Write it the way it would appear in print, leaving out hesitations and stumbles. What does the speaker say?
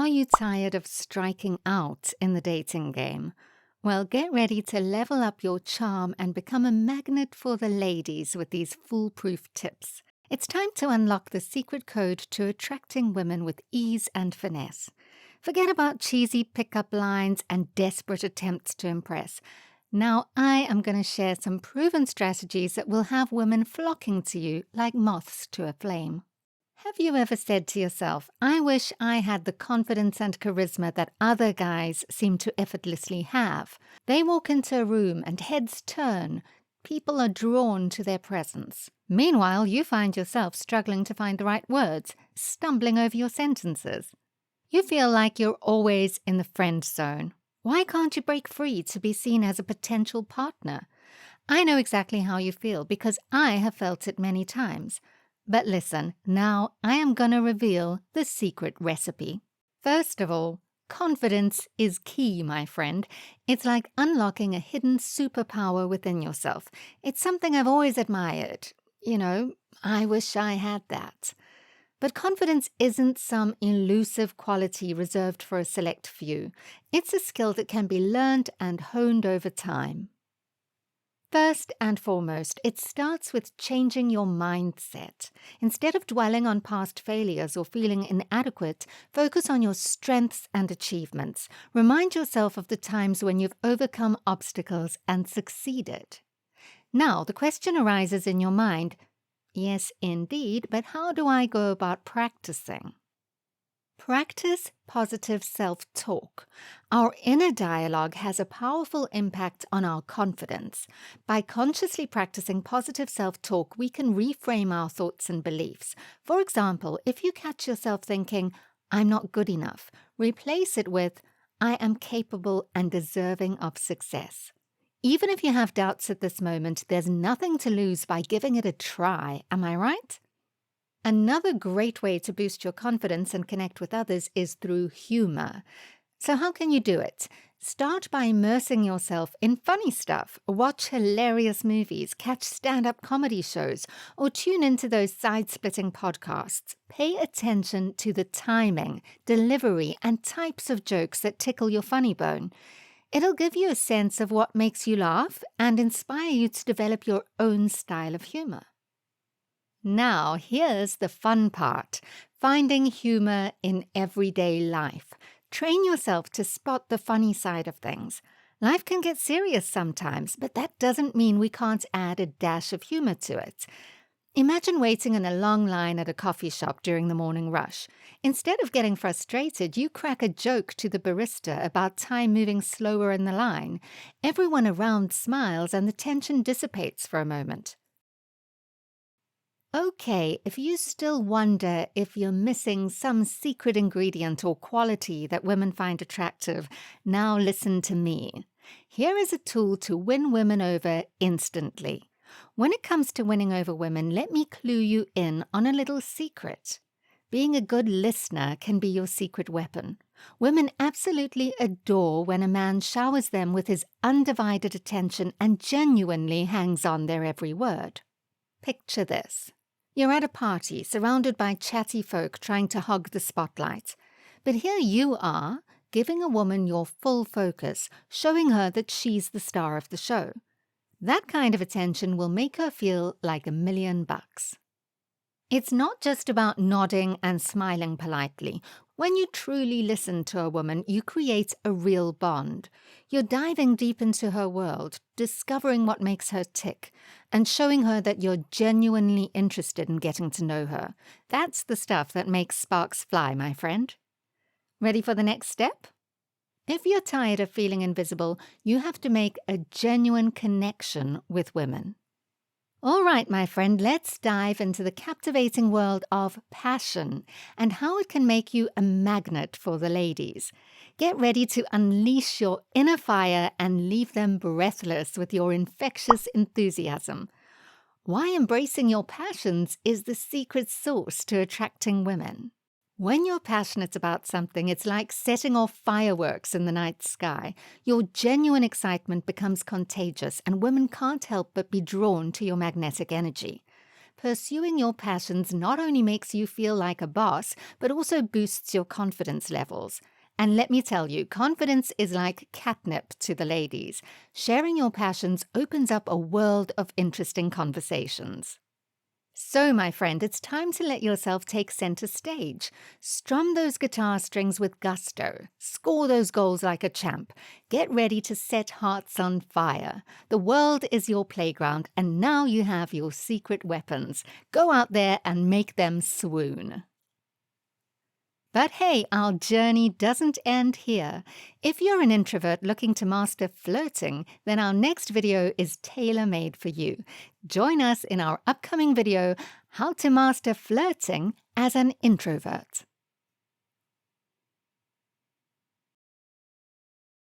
you tired of striking out in the dating game? Well, get ready to level up your charm and become a magnet for the ladies with these foolproof tips. It's time to unlock the secret code to attracting women with ease and finesse. Forget about cheesy pickup lines and desperate attempts to impress. Now, I am going to share some proven strategies that will have women flocking to you like moths to a flame. Have you ever said to yourself, I wish I had the confidence and charisma that other guys seem to effortlessly have? They walk into a room and heads turn. People are drawn to their presence. Meanwhile, you find yourself struggling to find the right words, stumbling over your sentences. You feel like you're always in the friend zone. Why can't you break free to be seen as a potential partner? I know exactly how you feel because I have felt it many times. But listen, now I am going to reveal the secret recipe. First of all, confidence is key, my friend. It's like unlocking a hidden superpower within yourself. It's something I've always admired. I wish I had that. But confidence isn't some elusive quality reserved for a select few. It's a skill that can be learned and honed over time. First and foremost, it starts with changing your mindset. Instead of dwelling on past failures or feeling inadequate, focus on your strengths and achievements. Remind yourself of the times when you've overcome obstacles and succeeded. Now, the question arises in your mind, yes, indeed, but how do I go about practicing? Practice positive self-talk. Our inner dialogue has a powerful impact on our confidence. By consciously practicing positive self-talk, we can reframe our thoughts and beliefs. For example, if you catch yourself thinking, I'm not good enough, replace it with, I am capable and deserving of success. Even if you have doubts at this moment, there's nothing to lose by giving it a try. Am I right? Another great way to boost your confidence and connect with others is through humor. So how can you do it? Start by immersing yourself in funny stuff. Watch hilarious movies, catch stand-up comedy shows, or tune into those side-splitting podcasts. Pay attention to the timing, delivery, and types of jokes that tickle your funny bone. It'll give you a sense of what makes you laugh and inspire you to develop your own style of humor. Now, here's the fun part, finding humor in everyday life. Train yourself to spot the funny side of things. Life can get serious sometimes, but that doesn't mean we can't add a dash of humor to it. Imagine waiting in a long line at a coffee shop during the morning rush. Instead of getting frustrated, you crack a joke to the barista about time moving slower in the line. Everyone around smiles and the tension dissipates for a moment. Okay, if you still wonder if you're missing some secret ingredient or quality that women find attractive, now listen to me. Here is a tool to win women over instantly. When it comes to winning over women, let me clue you in on a little secret. Being a good listener can be your secret weapon. Women absolutely adore when a man showers them with his undivided attention and genuinely hangs on their every word. Picture this. You're at a party, surrounded by chatty folk trying to hog the spotlight. But here you are, giving a woman your full focus, showing her that she's the star of the show. That kind of attention will make her feel like $1,000,000. It's not just about nodding and smiling politely. When you truly listen to a woman, you create a real bond. You're diving deep into her world, discovering what makes her tick, and showing her that you're genuinely interested in getting to know her. That's the stuff that makes sparks fly, my friend. Ready for the next step? If you're tired of feeling invisible, you have to make a genuine connection with women. All right, my friend, let's dive into the captivating world of passion and how it can make you a magnet for the ladies. Get ready to unleash your inner fire and leave them breathless with your infectious enthusiasm. Why embracing your passions is the secret sauce to attracting women. When you're passionate about something, it's like setting off fireworks in the night sky. Your genuine excitement becomes contagious, and women can't help but be drawn to your magnetic energy. Pursuing your passions not only makes you feel like a boss, but also boosts your confidence levels. And let me tell you, confidence is like catnip to the ladies. Sharing your passions opens up a world of interesting conversations. So, my friend, it's time to let yourself take center stage. Strum those guitar strings with gusto. Score those goals like a champ. Get ready to set hearts on fire. The world is your playground, and now you have your secret weapons. Go out there and make them swoon. But hey, our journey doesn't end here. If you're an introvert looking to master flirting, then our next video is tailor-made for you. Join us in our upcoming video, How to Master Flirting as an Introvert.